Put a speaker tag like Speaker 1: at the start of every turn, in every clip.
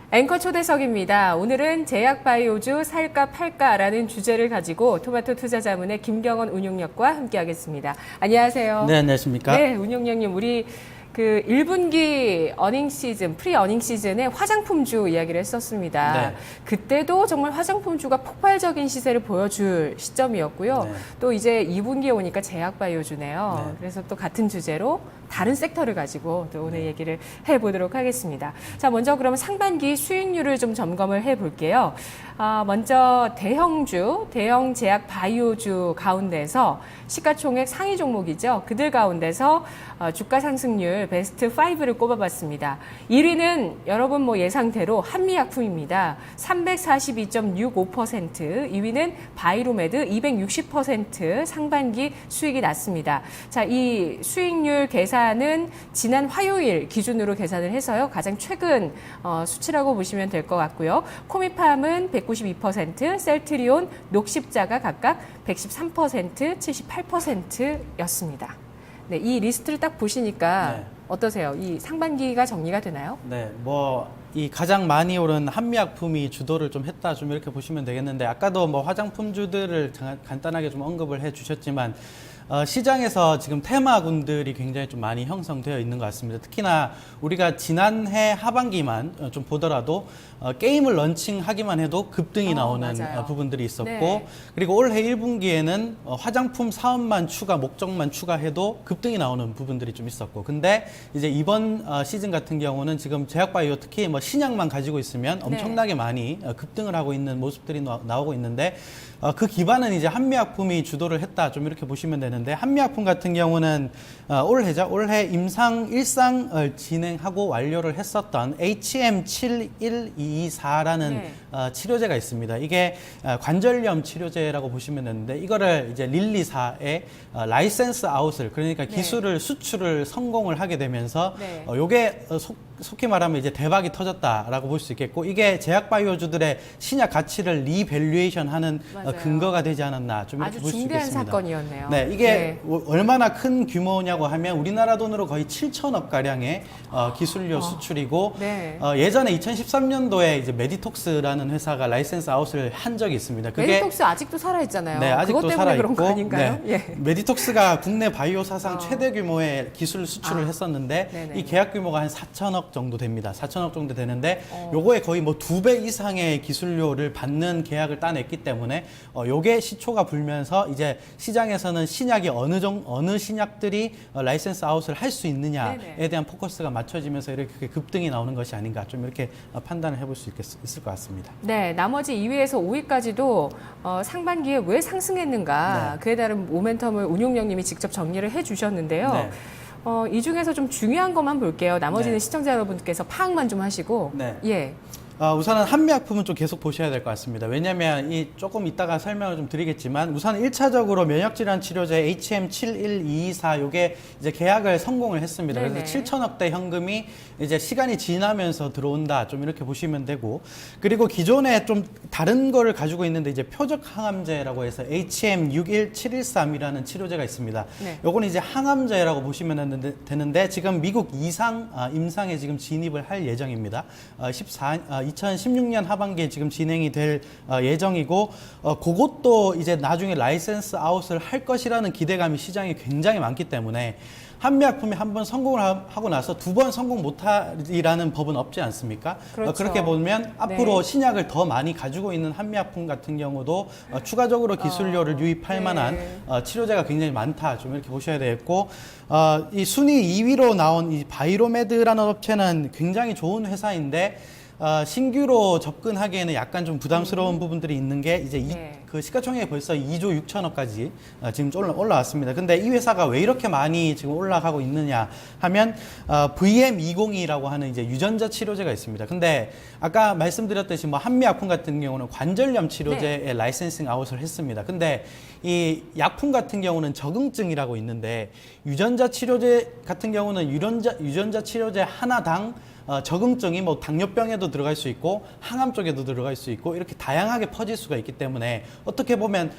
Speaker 1: 앵커 초대석입니다. 오늘은 제약바이오주 살까 팔까라는 주제를 가지고 토마토 투자자문의 김경원 운용역과 함께하겠습니다. 안녕하세요.
Speaker 2: 네, 안녕하십니까?
Speaker 1: 네, 운용역님, 우리 그 1분기 어닝 시즌, 프리 어닝 시즌에 화장품주 이야기를 했었습니다.
Speaker 2: 네.
Speaker 1: 그때도 정말 화장품주가 폭발적인 시세를 보여줄 시점이었고요.
Speaker 2: 네.
Speaker 1: 또 이제 2분기에 오니까 제약바이오주네요.
Speaker 2: 네.
Speaker 1: 그래서 또 같은 주제로 다른 섹터를 가지고 또 오늘 얘기를 해보도록 하겠습니다. 자, 먼저 그러면 상반기 수익률을 좀 점검을 해볼게요. 먼저 대형 제약 바이오주 가운데서 시가총액 상위 종목이죠. 그들 가운데서 주가 상승률 베스트 5를 꼽아봤습니다. 1위는 여러분 뭐 예상대로 한미약품입니다. 342.65%, 2위는 바이로메드 260% 상반기 수익이 났습니다. 자, 이 수익률 계산은 지난 화요일 기준으로 계산을 해서요. 가장 최근 수치라고 보시면 될 것 같고요. 코미팜은 192%, 셀트리온, 녹십자가 각각 113%, 78%였습니다. 네, 이 리스트를 딱 보시니까
Speaker 2: 네.
Speaker 1: 어떠세요? 이 상반기가 정리가 되나요?
Speaker 2: 네, 이 가장 많이 오른 한미약품이 주도를 좀 했다, 좀 이렇게 보시면 되겠는데, 아까도 뭐 화장품주들을 간단하게 좀 언급을 해 주셨지만, 시장에서 지금 테마군들이 굉장히 좀 많이 형성되어 있는 것 같습니다. 특히나 우리가 지난해 하반기만 좀 보더라도 게임을 런칭하기만 해도 급등이 나오는
Speaker 1: 맞아요.
Speaker 2: 부분들이 있었고,
Speaker 1: 네.
Speaker 2: 그리고 올해 1분기에는 화장품 사업만 목적만 추가해도 급등이 나오는 부분들이 좀 있었고, 근데 이제 이번 시즌 같은 경우는 지금 제약바이오 특히 뭐 신약만 가지고 있으면 엄청나게 많이 급등을 하고 있는 모습들이 나오고 있는데, 그 기반은 이제 한미약품이 주도를 했다, 좀 이렇게 보시면 되는데, 한미약품 같은 경우는 올해 임상 1상을 진행하고 완료를 했었던 HM71224라는 치료제가 있습니다. 이게 관절염 치료제라고 보시면 되는데, 이거를 이제 릴리사의 라이센스 아웃을, 그러니까 기술을 수출을 성공을 하게 되면서 요게 속히 말하면 이제 대박이 터졌다라고 볼 수 있겠고, 이게 제약바이오주들의 신약 가치를 리밸류에이션하는 근거가 되지 않았나, 좀 이렇게 볼 수 있겠습니다.
Speaker 1: 아주 중대한 사건이었네요.
Speaker 2: 네, 이게 얼마나 큰 규모냐고 하면 우리나라 돈으로 거의 7천억 가량의 기술료 수출이고, 예전에 2013년도에 이제 메디톡스라는 회사가 라이센스 아웃을 한 적이 있습니다. 그게
Speaker 1: 메디톡스 아직도 살아있잖아요.
Speaker 2: 네, 아직도
Speaker 1: 그것 때문에 그런 거
Speaker 2: 살아있고,
Speaker 1: 아닌가요?
Speaker 2: 네. 메디톡스가 국내 바이오 사상 최대 규모의 기술 수출을 했었는데, 이 계약 규모가 한 4천억 정도 됩니다. 4천억 정도 되는데, 요거에 거의 뭐 2배 이상의 기술료를 받는 계약을 따냈기 때문에 요게 시초가 불면서 이제 시장에서는 신약이 어느 신약들이 라이센스 아웃을 할 수 있느냐에 대한 포커스가 맞춰지면서 이렇게 급등이 나오는 것이 아닌가, 좀 이렇게 판단을 해볼 수 있을 것 같습니다.
Speaker 1: 네, 나머지 2위에서 5위까지도 상반기에 왜 상승했는가, 그에 따른 모멘텀을 운용령님이 직접 정리를 해주셨는데요.
Speaker 2: 네.
Speaker 1: 이 중에서 좀 중요한 것만 볼게요. 나머지는 시청자 여러분께서 파악만 좀 하시고. 예.
Speaker 2: 우선은 한미약품은 좀 계속 보셔야 될 것 같습니다. 왜냐하면 조금 이따가 설명을 좀 드리겠지만, 우선 1차적으로 면역질환 치료제 HM71224 요게 이제 계약을 성공을 했습니다. 그래서 7천억대 현금이 이제 시간이 지나면서 들어온다, 좀 이렇게 보시면 되고, 그리고 기존에 좀 다른 거를 가지고 있는데 이제 표적 항암제라고 해서 HM61713이라는 치료제가 있습니다. 요거는 이제 항암제라고 보시면 되는데, 지금 미국 임상에 지금 진입을 할 예정입니다. 2016년 하반기에 지금 진행이 될 예정이고, 그것도 이제 나중에 라이센스 아웃을 할 것이라는 기대감이 시장에 굉장히 많기 때문에, 한미약품이 한번 성공을 하고 나서 두 번 성공 못하리라는 법은 없지 않습니까?
Speaker 1: 그렇죠.
Speaker 2: 그렇게 보면 앞으로 신약을 더 많이 가지고 있는 한미약품 같은 경우도 추가적으로 기술료를 유입할 만한 치료제가 굉장히 많다, 좀 이렇게 보셔야 되겠고, 이 순위 2위로 나온 이 바이로메드라는 업체는 굉장히 좋은 회사인데, 신규로 접근하기에는 약간 좀 부담스러운 부분들이 있는 게, 이제 그 시가총액이 벌써 2조 6천억까지 지금 올라왔습니다. 근데 이 회사가 왜 이렇게 많이 지금 올라가고 있느냐 하면, VM202라고 하는 이제 유전자 치료제가 있습니다. 근데 아까 말씀드렸듯이 뭐 한미약품 같은 경우는 관절염 치료제에 라이센싱 아웃을 했습니다. 근데 이 약품 같은 경우는 적응증이라고 있는데, 유전자 치료제 같은 경우는 유전자 치료제 하나당 적응증이 뭐 당뇨병에도 들어갈 수 있고 항암 쪽에도 들어갈 수 있고 이렇게 다양하게 퍼질 수가 있기 때문에 어떻게 보면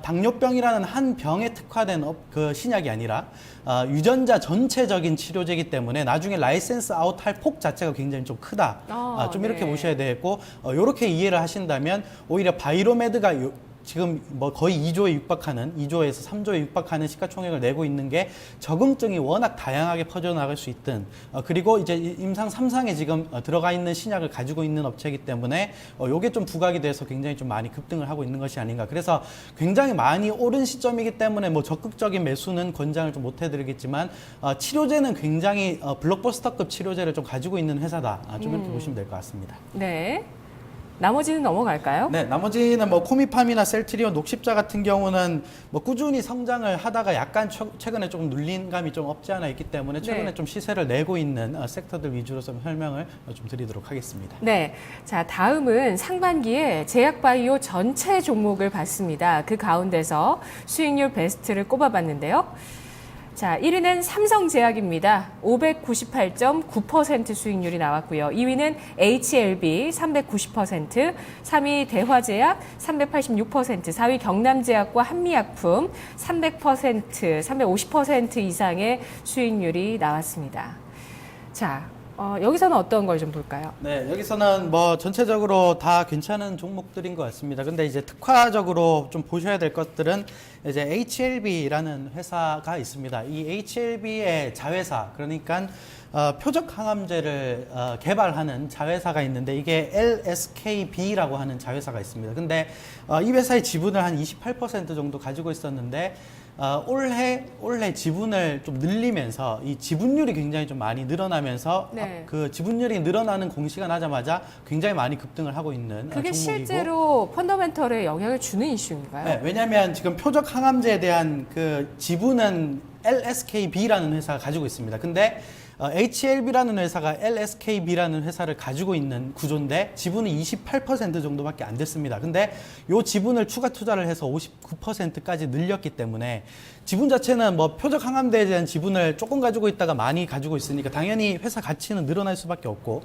Speaker 2: 당뇨병이라는 한 병에 특화된 그 신약이 아니라 유전자 전체적인 치료제이기 때문에 나중에 라이센스 아웃할 폭 자체가 굉장히 좀 크다. 좀 이렇게
Speaker 1: 네.
Speaker 2: 보셔야 되겠고 이렇게 이해를 하신다면 오히려 바이로메드가 지금 뭐 거의 2조에 육박하는 2조에서 3조에 육박하는 시가총액을 내고 있는 게 적응증이 워낙 다양하게 퍼져나갈 수 있든 그리고 이제 임상 3상에 지금 들어가 있는 신약을 가지고 있는 업체이기 때문에 요게 좀 부각이 돼서 굉장히 좀 많이 급등을 하고 있는 것이 아닌가. 그래서 굉장히 많이 오른 시점이기 때문에 뭐 적극적인 매수는 권장을 좀 못 해드리겠지만 치료제는 굉장히 블록버스터급 치료제를 좀 가지고 있는 회사다. 좀 이렇게 보시면 될 것 같습니다.
Speaker 1: 네. 나머지는 넘어갈까요?
Speaker 2: 네, 나머지는 뭐 코미팜이나 셀트리온, 녹십자 같은 경우는 뭐 꾸준히 성장을 하다가 약간 최근에 조금 눌린 감이 좀 없지 않아 있기 때문에 최근에
Speaker 1: 네.
Speaker 2: 좀 시세를 내고 있는 섹터들 위주로 좀 설명을 좀 드리도록 하겠습니다.
Speaker 1: 네. 자, 다음은 상반기에 제약바이오 전체 종목을 봤습니다. 그 가운데서 수익률 베스트를 꼽아봤는데요. 자, 1위는 삼성제약입니다. 598.9% 수익률이 나왔고요. 2위는 HLB 390%, 3위 대화제약 386%, 4위 경남제약과 한미약품 300%, 350% 이상의 수익률이 나왔습니다. 자, 여기서는 어떤 걸 좀 볼까요?
Speaker 2: 네, 여기서는 뭐 전체적으로 다 괜찮은 종목들인 것 같습니다. 근데 이제 특화적으로 좀 보셔야 될 것들은 이제 HLB라는 회사가 있습니다. 이 HLB의 자회사, 그러니까 표적 항암제를 개발하는 자회사가 있는데 이게 LSKB라고 하는 자회사가 있습니다. 근데 이 회사의 지분을 한 28% 정도 가지고 있었는데 올해 지분을 좀 늘리면서 이 지분율이 굉장히 좀 많이 늘어나면서
Speaker 1: 네.
Speaker 2: 그 지분율이 늘어나는 공시가 나자마자 굉장히 많이 급등을 하고 있는
Speaker 1: 그게
Speaker 2: 종목이고
Speaker 1: 실제로 펀더멘털에 영향을 주는 이슈인가요?
Speaker 2: 네, 왜냐하면 지금 표적 항암제에 대한 그 지분은 LSKB라는 회사가 가지고 있습니다. 근데 HLB라는 회사가 LSKB라는 회사를 가지고 있는 구조인데 지분은 28% 정도밖에 안 됐습니다. 근데 이 지분을 추가 투자를 해서 59%까지 늘렸기 때문에 지분 자체는 뭐 표적 항암제에 대한 지분을 조금 가지고 있다가 많이 가지고 있으니까 당연히 회사 가치는 늘어날 수밖에 없고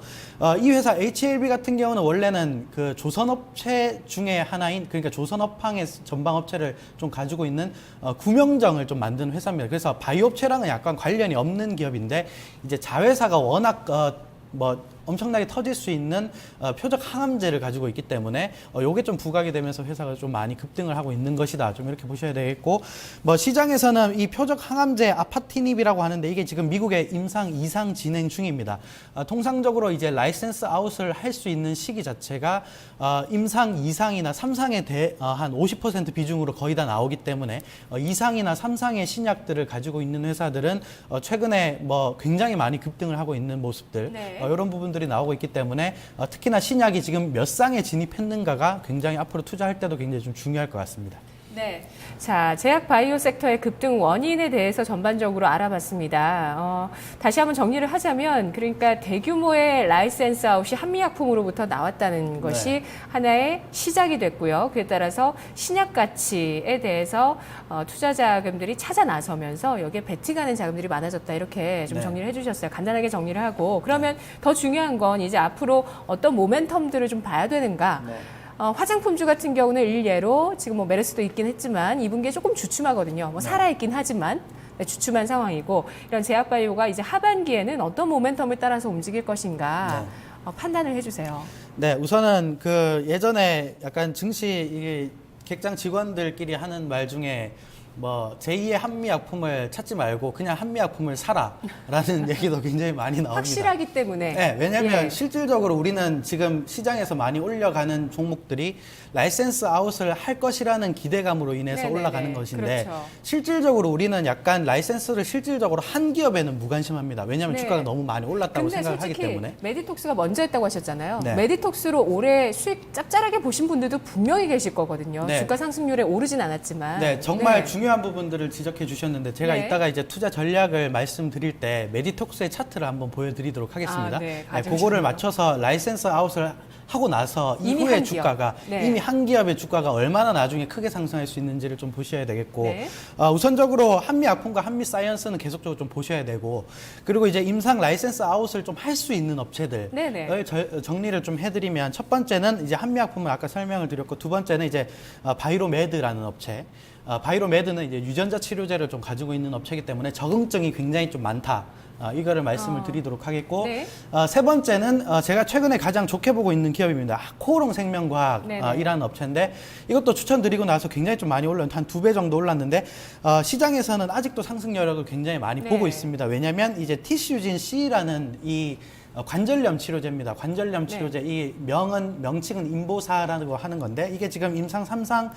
Speaker 2: 이 회사 HLB 같은 경우는 원래는 그 조선업체 중에 하나인 그러니까 조선업황의 전방업체를 좀 가지고 있는 구명정을 좀 만든 회사입니다. 그래서 바이오업체랑은 약간 관련이 없는 기업인데 이제 자회사가 워낙 뭐 엄청나게 터질 수 있는 표적 항암제를 가지고 있기 때문에 요게 좀 부각이 되면서 회사가 좀 많이 급등을 하고 있는 것이다. 좀 이렇게 보셔야 되겠고 뭐 시장에서는 이 표적 항암제 아파티닙이라고 하는데 이게 지금 미국의 임상 2상 진행 중입니다. 통상적으로 이제 라이센스 아웃을 할 수 있는 시기 자체가 임상 2상이나 3상에 한 50% 비중으로 거의 다 나오기 때문에 2상이나 3상의 신약들을 가지고 있는 회사들은 최근에 뭐 굉장히 많이 급등을 하고 있는 모습들
Speaker 1: 네.
Speaker 2: 이런 부분들이 나오고 있기 때문에 특히나 신약이 지금 몇 상에 진입했는가가 굉장히 앞으로 투자할 때도 굉장히 좀 중요할 것 같습니다.
Speaker 1: 네. 자, 제약 바이오 섹터의 급등 원인에 대해서 전반적으로 알아봤습니다. 다시 한번 정리를 하자면, 그러니까 대규모의 라이센스 아웃이 한미약품으로부터 나왔다는 것이 하나의 시작이 됐고요. 그에 따라서 신약 가치에 대해서 투자 자금들이 찾아 나서면서 여기에 베팅하는 자금들이 많아졌다. 이렇게 좀
Speaker 2: 네.
Speaker 1: 정리를 해주셨어요. 간단하게 정리를 하고. 그러면 더 중요한 건 이제 앞으로 어떤 모멘텀들을 좀 봐야 되는가. 화장품주 같은 경우는 일례로 지금 뭐 메르스도 있긴 했지만 2분기에 조금 주춤하거든요. 뭐 살아있긴 하지만 네, 주춤한 상황이고 이런 제약바이오가 이제 하반기에는 어떤 모멘텀을 따라서 움직일 것인가 판단을 해주세요.
Speaker 2: 네, 우선은 그 예전에 약간 증시 이게 객장 직원들끼리 하는 말 중에 뭐 제2의 한미약품을 찾지 말고 그냥 한미약품을 사라라는 얘기도 굉장히 많이 나옵니다.
Speaker 1: 확실하기 때문에.
Speaker 2: 네, 왜냐하면
Speaker 1: 예.
Speaker 2: 실질적으로 우리는 지금 시장에서 많이 올려가는 종목들이 라이센스 아웃을 할 것이라는 기대감으로 인해서
Speaker 1: 네네네.
Speaker 2: 올라가는 것인데
Speaker 1: 그렇죠.
Speaker 2: 실질적으로 우리는 약간 라이센스를 실질적으로 한 기업에는 무관심합니다. 왜냐하면
Speaker 1: 네.
Speaker 2: 주가가 너무 많이 올랐다고
Speaker 1: 근데
Speaker 2: 생각을 하기
Speaker 1: 솔직히
Speaker 2: 때문에.
Speaker 1: 메디톡스가 먼저 했다고 하셨잖아요.
Speaker 2: 네.
Speaker 1: 메디톡스로 올해 수익 짭짤하게 보신 분들도 분명히 계실 거거든요.
Speaker 2: 네.
Speaker 1: 주가 상승률에 오르진 않았지만.
Speaker 2: 네, 정말
Speaker 1: 네.
Speaker 2: 중요한 부분들을 지적해 주셨는데 제가
Speaker 1: 네.
Speaker 2: 이따가 이제 투자 전략을 말씀드릴 때 메디톡스의 차트를 한번 보여드리도록 하겠습니다.
Speaker 1: 아, 네,
Speaker 2: 네,
Speaker 1: 가져오시군요.
Speaker 2: 그거를 맞춰서 라이센스 아웃을 하고 나서
Speaker 1: 이미
Speaker 2: 이후에
Speaker 1: 한 기업.
Speaker 2: 주가가
Speaker 1: 네.
Speaker 2: 이미 한 기업의 주가가 얼마나 나중에 크게 상승할 수 있는지를 좀 보셔야 되겠고
Speaker 1: 네.
Speaker 2: 우선적으로 한미약품과 한미사이언스는 계속적으로 좀 보셔야 되고 그리고 이제 임상 라이센스 아웃을 좀 할 수 있는 업체들을
Speaker 1: 네네.
Speaker 2: 정리를 좀 해드리면 첫 번째는 이제 한미약품을 아까 설명을 드렸고 두 번째는 이제 바이로메드라는 업체. 바이로메드는 이제 유전자 치료제를 좀 가지고 있는 업체이기 때문에 적응증이 굉장히 좀 많다. 이거를 말씀을 드리도록 하겠고
Speaker 1: 네.
Speaker 2: 세 번째는 제가 최근에 가장 좋게 보고 있는 기업입니다. 코오롱 생명과학이라는 업체인데 이것도 추천드리고 나서 굉장히 좀 많이 올랐는데 한 2배 정도 올랐는데 시장에서는 아직도 상승 여력을 굉장히 많이
Speaker 1: 네.
Speaker 2: 보고 있습니다. 왜냐하면 이제 티슈진 C라는 이 관절염 치료제입니다. 관절염 치료제 이 명칭은 인보사라고 하는 건데 이게 지금 임상 3상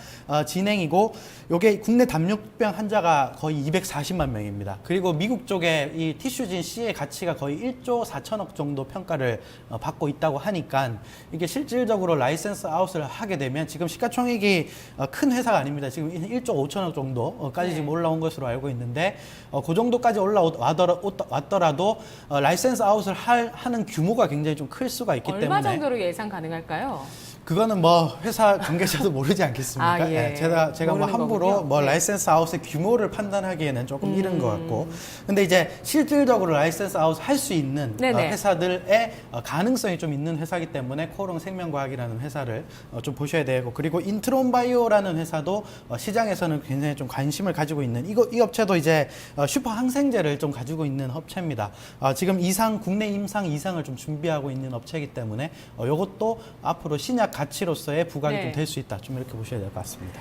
Speaker 2: 진행이고 이게 국내 담뇨병 환자가 거의 240만 명입니다. 그리고 미국 쪽에 이 티슈진 C의 가치가 거의 1조 4천억 정도 평가를 받고 있다고 하니까 이게 실질적으로 라이센스 아웃을 하게 되면 지금 시가총액이 큰 회사가 아닙니다. 지금 1조 5천억 정도까지 지금 올라온 것으로 알고 있는데 그 정도까지 올라왔더라도 라이센스 아웃을 하는 규모가 굉장히 좀 클 수가 있기 때문에
Speaker 1: 얼마 정도로 예상 가능할까요?
Speaker 2: 그거는 뭐 회사 관계자도 모르지 않겠습니까?
Speaker 1: 예.
Speaker 2: 예, 제가 뭐
Speaker 1: 모르는
Speaker 2: 함부로
Speaker 1: 거군요.
Speaker 2: 뭐
Speaker 1: 네.
Speaker 2: 라이센스 아웃의 규모를 판단하기에는 조금 이른 것 같고, 근데 이제 실질적으로 라이센스 아웃 할 수 있는
Speaker 1: 네네.
Speaker 2: 회사들의 가능성이 좀 있는 회사이기 때문에 코오롱 생명과학이라는 회사를 좀 보셔야 되고, 그리고 인트론바이오라는 회사도 시장에서는 굉장히 좀 관심을 가지고 있는 이 업체도 이제 슈퍼 항생제를 좀 가지고 있는 업체입니다. 지금 국내 임상 이상을 좀 준비하고 있는 업체이기 때문에 이것도 앞으로 신약 가치로서의 부각이
Speaker 1: 네.
Speaker 2: 좀 될 수 있다. 좀 이렇게 보셔야 될 것 같습니다.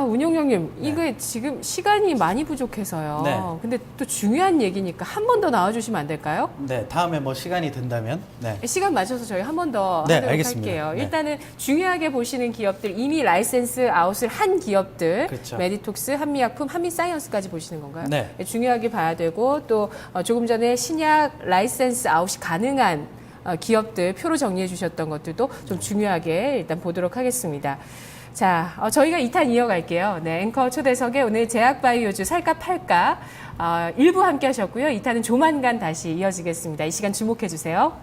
Speaker 1: 운용형님, 이게 지금 시간이 많이 부족해서요.
Speaker 2: 네.
Speaker 1: 근데 또 중요한 얘기니까 한 번 더 나와주시면 안 될까요?
Speaker 2: 네, 다음에 뭐 시간이 된다면, 네.
Speaker 1: 시간 맞춰서 저희 한 번 더
Speaker 2: 네,
Speaker 1: 하도록
Speaker 2: 알겠습니다.
Speaker 1: 할게요.
Speaker 2: 네.
Speaker 1: 일단은 중요하게 보시는 기업들, 이미 라이센스 아웃을 한 기업들,
Speaker 2: 그렇죠.
Speaker 1: 메디톡스, 한미약품, 한미사이언스까지 보시는 건가요?
Speaker 2: 네.
Speaker 1: 중요하게 봐야 되고 또 조금 전에 신약 라이센스 아웃이 가능한 기업들 표로 정리해 주셨던 것들도 좀 중요하게 일단 보도록 하겠습니다. 자, 저희가 2탄 이어갈게요. 네, 앵커 초대석에 오늘 제약바이오주 살까 팔까 1부 함께 하셨고요. 2탄은 조만간 다시 이어지겠습니다. 이 시간 주목해 주세요.